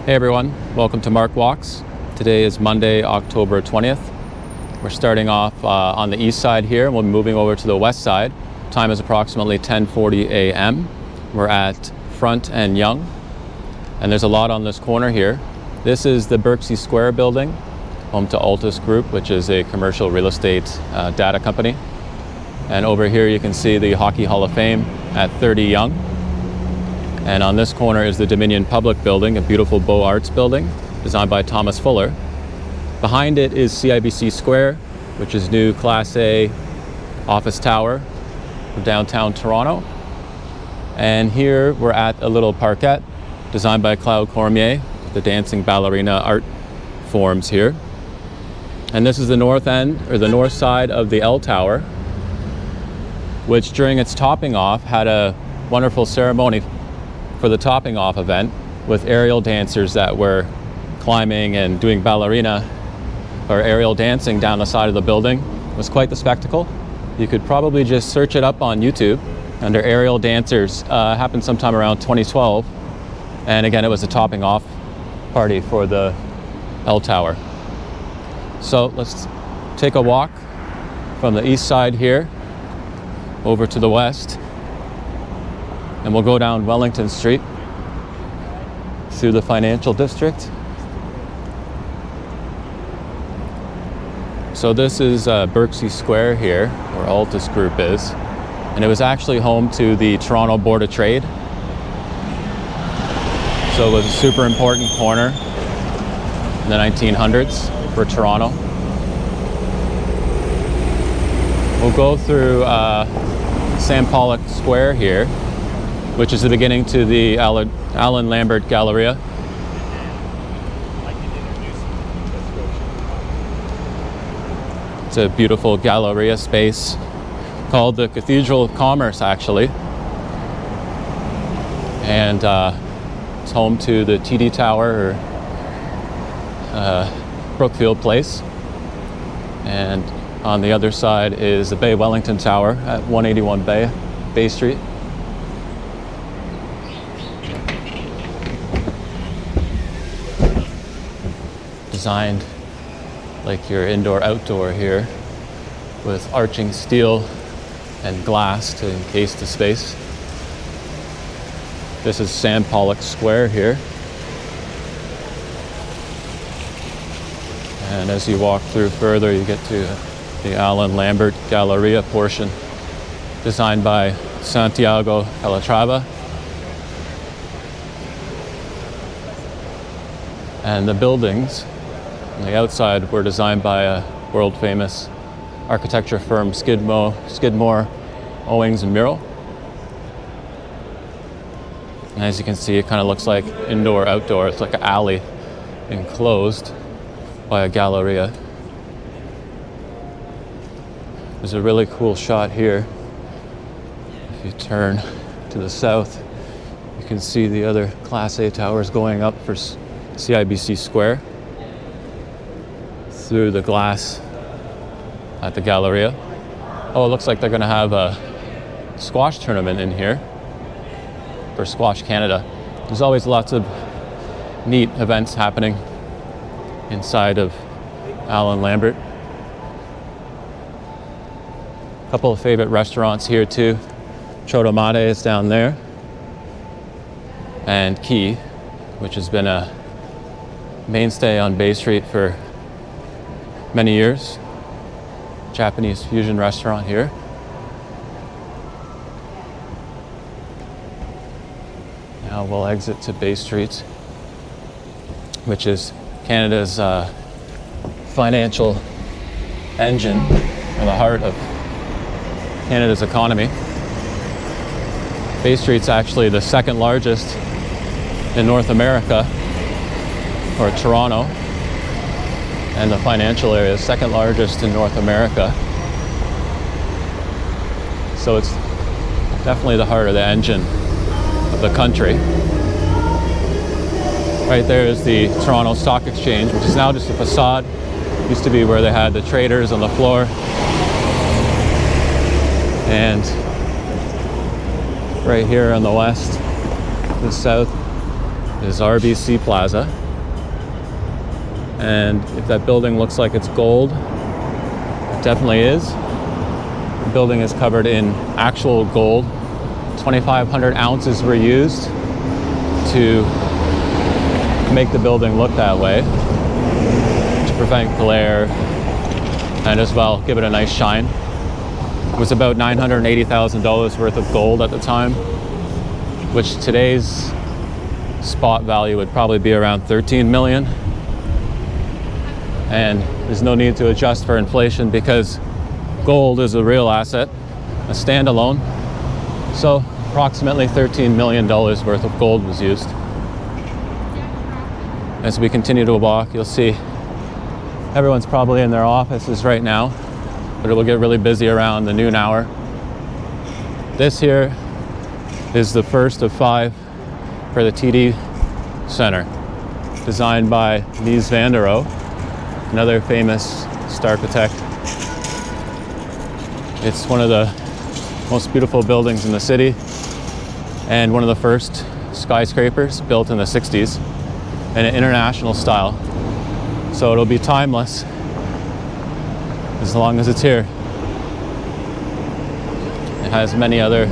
Hey everyone, welcome to Mark Walks. Today is Monday, October 20th. We're starting off on the east side here, and we'll be moving over to the west side. Time is approximately 10:40 a.m. We're at Front and Yonge, and there's a lot on this corner here. This is the Berksey Square building, home to Altus Group, which is a commercial real estate data company. And over here you can see the Hockey Hall of Fame at 30 Yonge. And on this corner is the Dominion Public Building, a beautiful Beaux Arts building designed by Thomas Fuller. Behind it is CIBC Square, which is new Class A office tower of downtown Toronto. And here we're at a little parkette designed by Claude Cormier, the dancing ballerina art forms here. And this is the north end, or the north side of the L Tower, which during its topping off had a wonderful ceremony for the topping off event with aerial dancers that were climbing and doing ballerina or aerial dancing down the side of the building. It was quite the spectacle. You could probably just search it up on YouTube under aerial dancers. Happened sometime around 2012. And again, it was a topping off party for the L Tower. So let's take a walk from the east side here over to the west. And we'll go down Wellington Street through the financial district. So this is Berksey Square here, where Altus Group is. And it was actually home to the Toronto Board of Trade. So it was a super important corner in the 1900s for Toronto. We'll go through Sam Pollock Square here, which is the beginning to the Alan Lambert Galleria. It's a beautiful Galleria space called the Cathedral of Commerce, actually. And it's home to the TD Tower, or Brookfield Place. And on the other side is the Bay Wellington Tower at 181 Bay Street. Designed like your indoor-outdoor here, with arching steel and glass to encase the space. This is Sam Pollock Square here. And as you walk through further, you get to the Alan Lambert Galleria portion, designed by Santiago Calatrava. And the buildings on the outside were designed by a world-famous architecture firm, Skidmore, Owings and Merrill. And as you can see, it kind of looks like indoor-outdoor. It's like an alley enclosed by a galleria. There's a really cool shot here. If you turn to the south, you can see the other Class A towers going up for CIBC Square through the glass at the Galleria. Oh, it looks like they're going to have a squash tournament in here for Squash Canada. There's always lots of neat events happening inside of Alan Lambert. A couple of favorite restaurants here too. Chotomate is down there, and Key, which has been a mainstay on Bay Street for many years. Japanese fusion restaurant here. Now we'll exit to Bay Street, which is Canada's financial engine, or the heart of Canada's economy. Bay Street's actually the second largest in North America, or Toronto, and the financial area is second largest in North America. So it's definitely the heart of the engine of the country. Right there is the Toronto Stock Exchange, which is now just a facade. It used to be where they had the traders on the floor. And right here on the west, the south, is RBC Plaza. And if that building looks like it's gold, it definitely is. The building is covered in actual gold. 2,500 ounces were used to make the building look that way, to prevent glare and as well give it a nice shine. It was about $980,000 worth of gold at the time, which today's spot value would probably be around 13 million. And there's no need to adjust for inflation because gold is a real asset, a standalone. So approximately $13 million worth of gold was used. As we continue to walk, you'll see everyone's probably in their offices right now, but it will get really busy around the noon hour. This here is the first of 5 for the TD Center, designed by Mies van der Rohe, another famous architect. It's one of the most beautiful buildings in the city and one of the first skyscrapers built in the 60s in an international style. So it'll be timeless as long as it's here. It has many other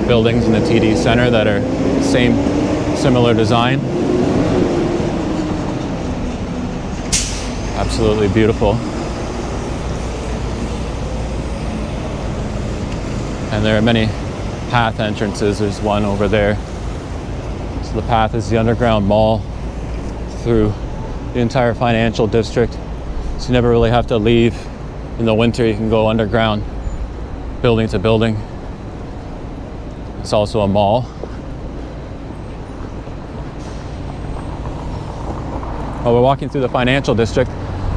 buildings in the TD Center that are similar design. Absolutely beautiful. And there are many path entrances. There's one over there. So the path is the underground mall through the entire financial district. So you never really have to leave. In the winter, you can go underground, building to building. It's also a mall. While we're walking through the financial district,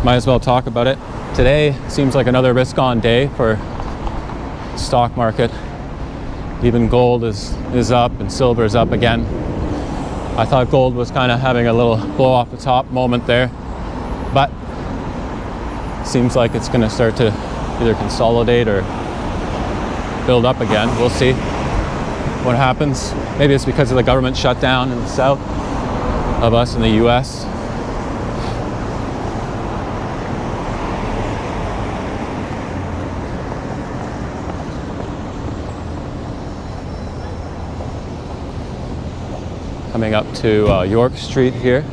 might as well talk about it. Today seems like another risk-on day for the stock market. Even gold is up and silver is up again. I thought gold was kind of having a little blow off the top moment there, but seems like it's going to start to either consolidate or build up again. We'll see what happens. Maybe it's because of the government shutdown in the south of us in the US. Coming up to York Street here.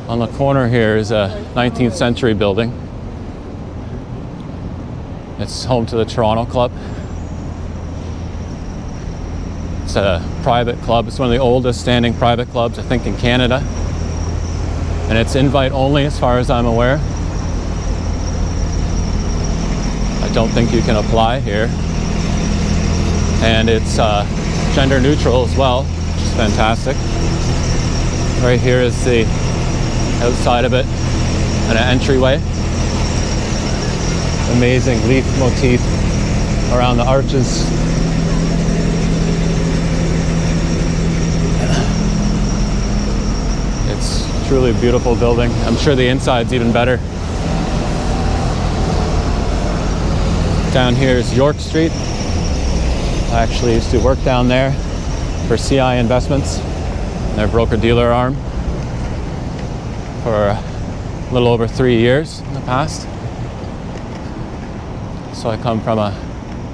On the corner here is a 19th century building. It's home to the Toronto Club. It's a private club. It's one of the oldest standing private clubs, I think, in Canada. And it's invite only as far as I'm aware. I don't think you can apply here. And it's gender neutral as well, which is fantastic. Right here is the outside of it and an entryway. Amazing leaf motif around the arches. It's truly a beautiful building. I'm sure the inside's even better. Down here is York Street. I actually used to work down there for CI Investments, their broker-dealer arm, for a little over 3 years in the past. So I come from a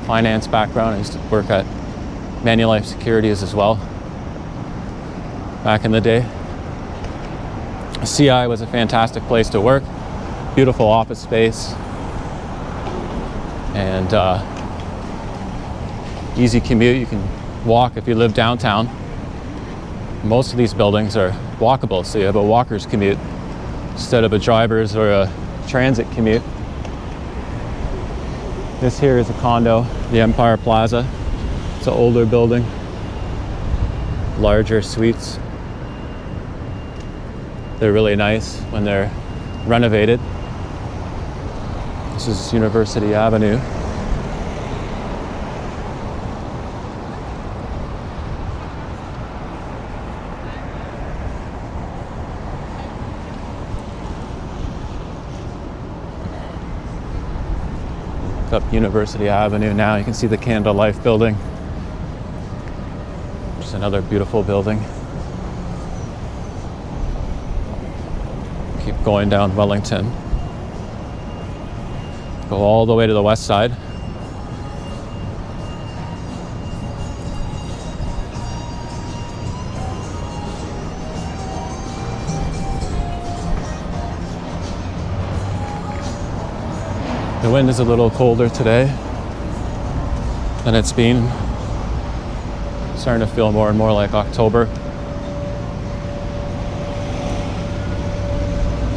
finance background. I used to work at Manulife Securities as well back in the day. CI was a fantastic place to work, beautiful office space, and easy commute. You can walk if you live downtown. Most of these buildings are walkable, so you have a walker's commute instead of a driver's or a transit commute. This here is a condo, the Empire Plaza. It's an older building, larger suites. They're really nice when they're renovated. This is University Avenue. Up University Avenue now, you can see the Canada Life building, which There's another beautiful building. Keep going down Wellington. Go all the way to the west side. The wind is a little colder today than it's been. Starting to feel more and more like October.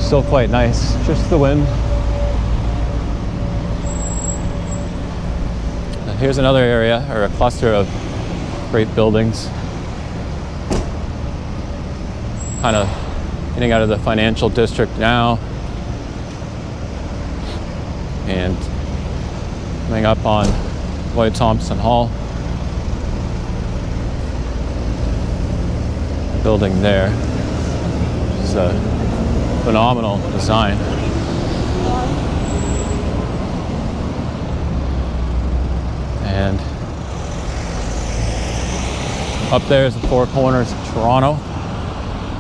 Still quite nice, just the wind. And here's another area, or a cluster of great buildings. Kind of getting out of the financial district now. And coming up on Lloyd Thompson Hall. The building there is a phenomenal design. And up there is the Four Corners of Toronto.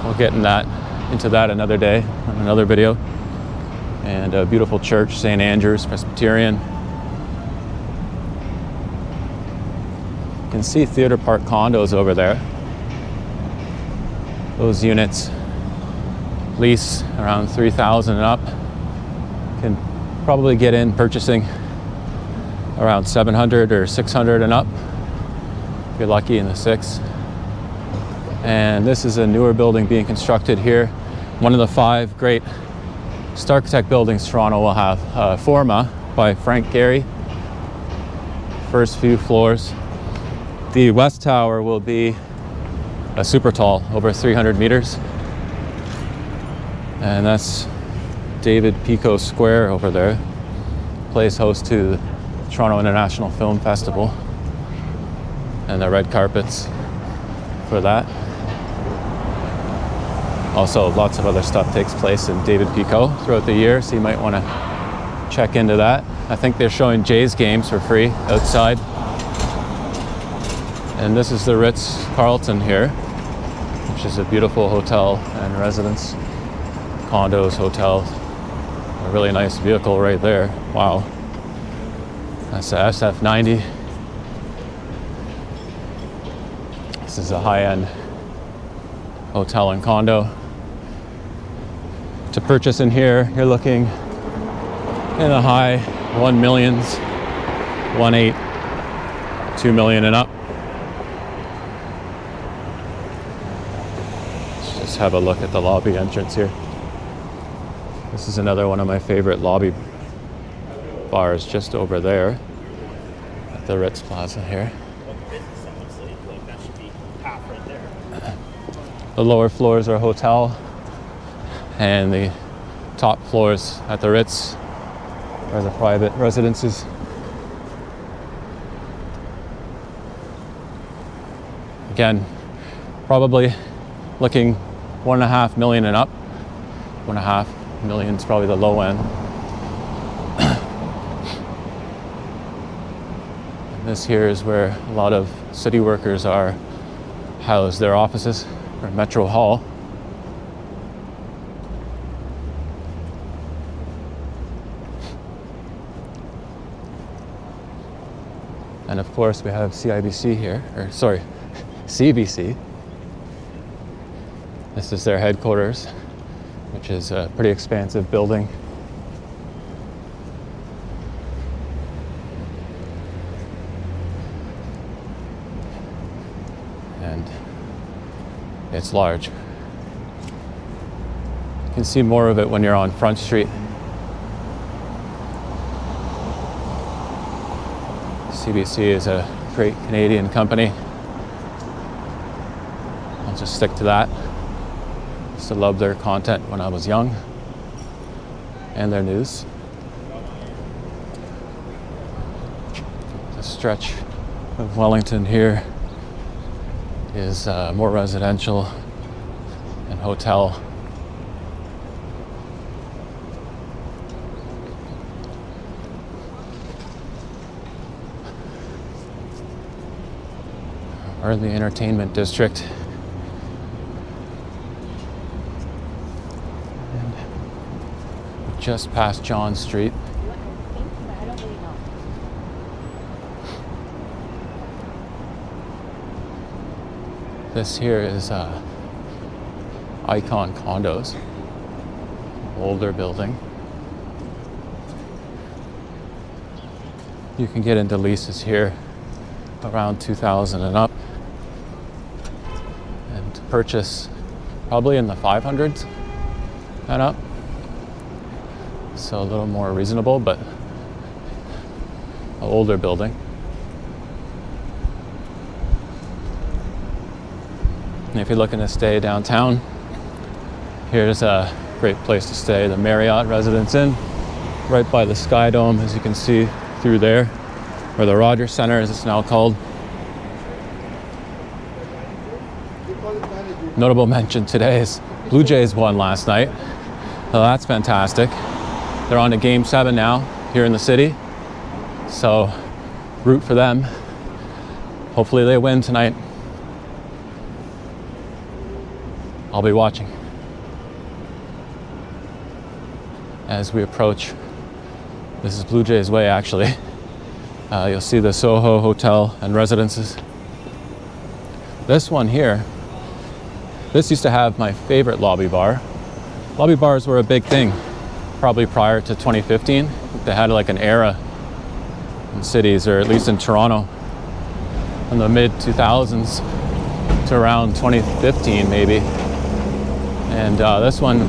We'll get into that another day, in another video. And a beautiful church, St. Andrew's Presbyterian. You can see Theatre Park condos over there. Those units lease around $3,000 and up. Can probably get in purchasing around $700 or $600 and up. If you're lucky in the $600s. And this is a newer building being constructed here. One of the 5 great Starchitect buildings Toronto will have. Forma by Frank Gehry. First few floors. The West Tower will be a super tall, over 300 meters. And that's David Pico Square over there. Plays host to the Toronto International Film Festival. And the red carpets for that. Also, lots of other stuff takes place in David Pico throughout the year, so you might want to check into that. I think they're showing Jays games for free outside. And this is the Ritz-Carlton here, which is a beautiful hotel and residence. Condos, hotels. A really nice vehicle right there. Wow. That's the SF90. This is a high-end hotel and condo. To purchase in here, you're looking in the high 1 millions, 1.8, 2 million and up. Let's just have a look at the lobby entrance here. This is another one of my favorite lobby bars just over there at the Ritz Plaza here. The lower floors are hotel, and the top floors at the Ritz are the private residences. Again, probably looking 1.5 million and up. 1.5 million is probably the low end. And this here is where a lot of city workers are housed, their offices, or Metro Hall. And of course we have CIBC here, or sorry, CBC. This is their headquarters, which is a pretty expansive building. And it's large. You can see more of it when you're on Front Street. CBC is a great Canadian company. I'll just stick to that. Used to love their content when I was young, and their news. The stretch of Wellington here is more residential and hotel. or in the entertainment district. And we're just past John Street. This here is Icon Condos, older building. You can get into leases here around 2,000 and up, and to purchase probably in the 500s and up. So a little more reasonable, but an older building. And if you're looking to stay downtown, here's a great place to stay, the Marriott Residence Inn, right by the Sky Dome, as you can see through there, or the Rogers Center as it's now called. Notable mention today is Blue Jays won last night. Well, that's fantastic. They're on to Game 7 now here in the city, so root for them. Hopefully they win tonight. I'll be watching as we approach. This is Blue Jays Way, actually. You'll see the Soho Hotel and Residences. This one here, this used to have my favorite lobby bar. Lobby bars were a big thing, probably prior to 2015. They had like an era in cities, or at least in Toronto, in the mid 2000s to around 2015 maybe. And this one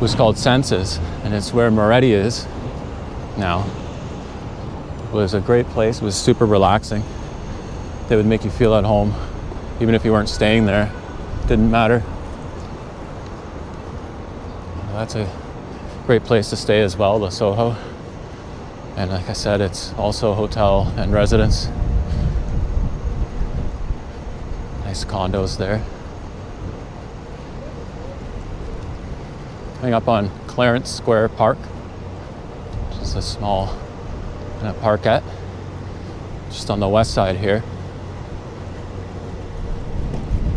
was called Senses, and it's where Moretti is now. It was a great place. It was super relaxing. They would make you feel at home, even if you weren't staying there. Didn't matter. That's a great place to stay as well, the Soho. And like I said, it's also a hotel and residence. Nice condos there. Coming up on Clarence Square Park, which is a small kind of parkette, just on the west side here.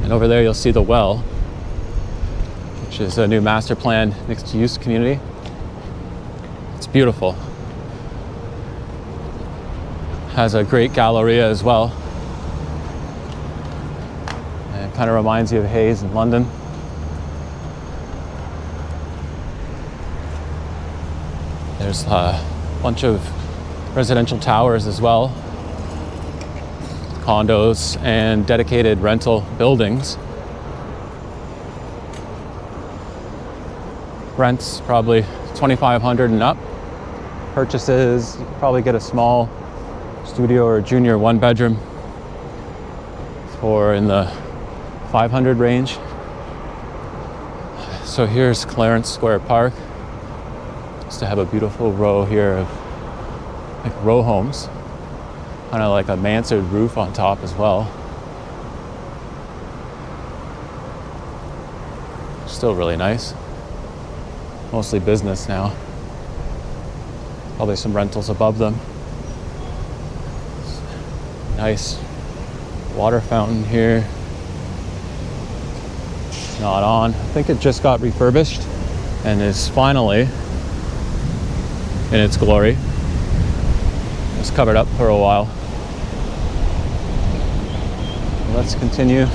And over there you'll see the Well, which is a new master planned mixed-use community. It's beautiful. Has a great galleria as well. And it kind of reminds you of Hayes in London. There's a bunch of residential towers as well, condos and dedicated rental buildings. Rents probably $2,500 and up. Purchases, you probably get a small studio or junior one bedroom for in the 500 range. So here's Clarence Square Park. To have a beautiful row here of like row homes, kind of like a mansard roof on top as well. Still really nice. Mostly business now. Probably some rentals above them. Nice water fountain here. Not on. I think it just got refurbished and is finally in its glory. It was covered up for a while. Let's continue.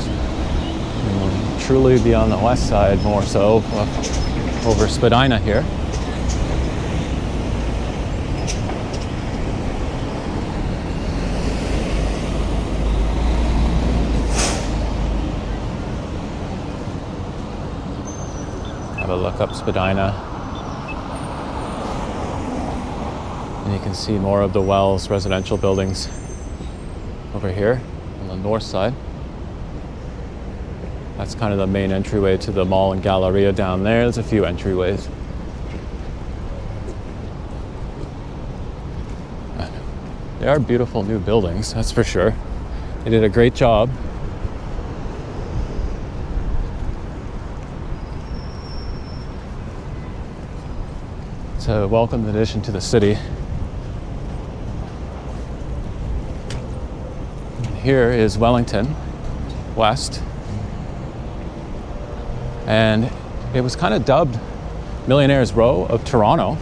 We'll truly be on the west side more so, over Spadina here. Have a look up Spadina. And you can see more of the Wells residential buildings over here on the north side. That's kind of the main entryway to the mall and galleria down there. There's a few entryways. They are beautiful new buildings, that's for sure. They did a great job. It's a welcome addition to the city. here is Wellington West, and it was kind of dubbed Millionaire's Row of Toronto.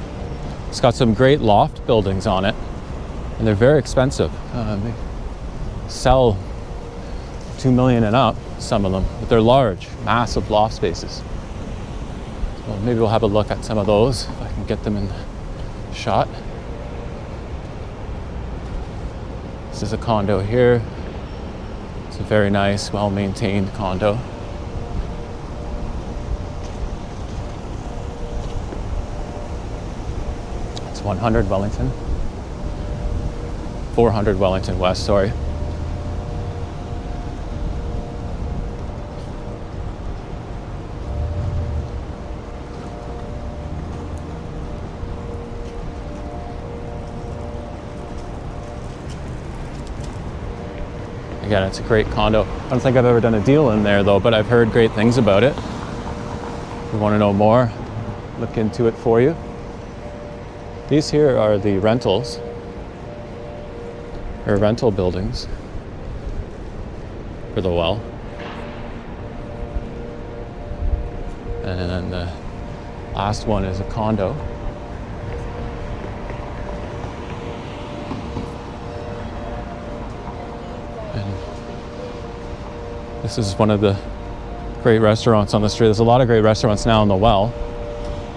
It's got some great loft buildings on it, and they're very expensive. They sell $2 million and up, some of them, but they're large, massive loft spaces. Well, maybe we'll have a look at some of those if I can get them in the shot. This is a condo here. It's a very nice, well-maintained condo. It's 100 Wellington. 400 Wellington West, sorry. Again, it's a great condo. I don't think I've ever done a deal in there though, but I've heard great things about it. If you want to know more, look into it for you. These here are the rentals, or rental buildings for the well. And then the last one is a condo. This is one of the great restaurants on the street. There's a lot of great restaurants now in the well.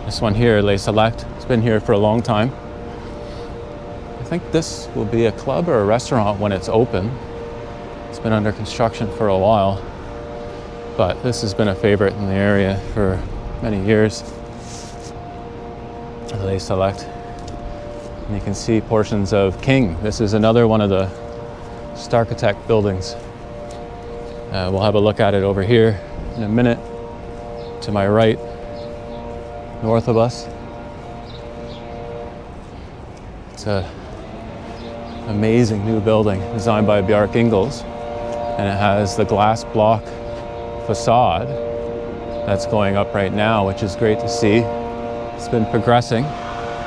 This one here, Les Select, it's been here for a long time. I think this will be a club or a restaurant when it's open. It's been under construction for a while, but this has been a favorite in the area for many years. Les Select. And you can see portions of King. This is another one of the Starchitect buildings. We'll have a look at it over here in a minute. To my right, north of us. It's an amazing new building designed by Bjarke Ingels, and it has the glass block facade that's going up right now, which is great to see. It's been progressing.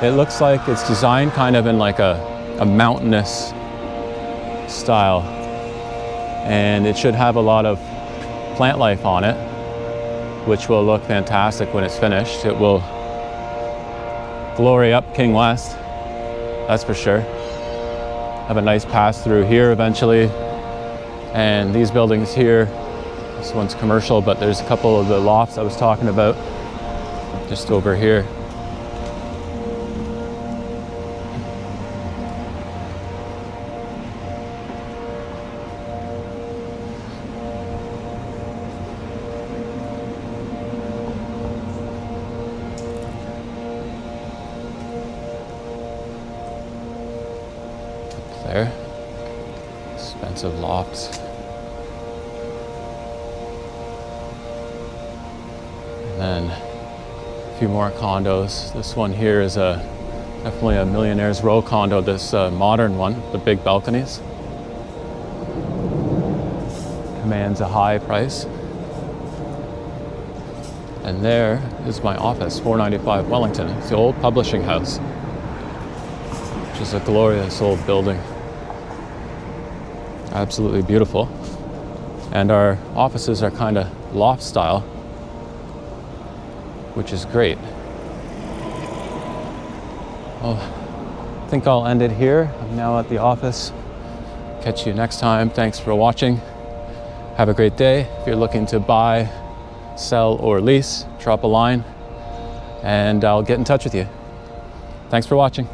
It looks like it's designed kind of in like a mountainous style. And it should have a lot of plant life on it, which will look fantastic when it's finished. It will glory up King West, that's for sure. Have a nice pass through here eventually. And these buildings here, this one's commercial, but there's a couple of the lofts I was talking about just over here. There, expensive lofts. And then a few more condos. This one here is definitely a Millionaire's Row condo, this modern one, the big balconies. Commands a high price. And there is my office, 495 Wellington. It's the old publishing house, which is a glorious old building. Absolutely beautiful. And our offices are kind of loft style, which is great. Well, I think I'll end it here. I'm now at the office. Catch you next time. Thanks for watching. Have a great day. If you're looking to buy, sell, or lease, drop a line and I'll get in touch with you. Thanks for watching.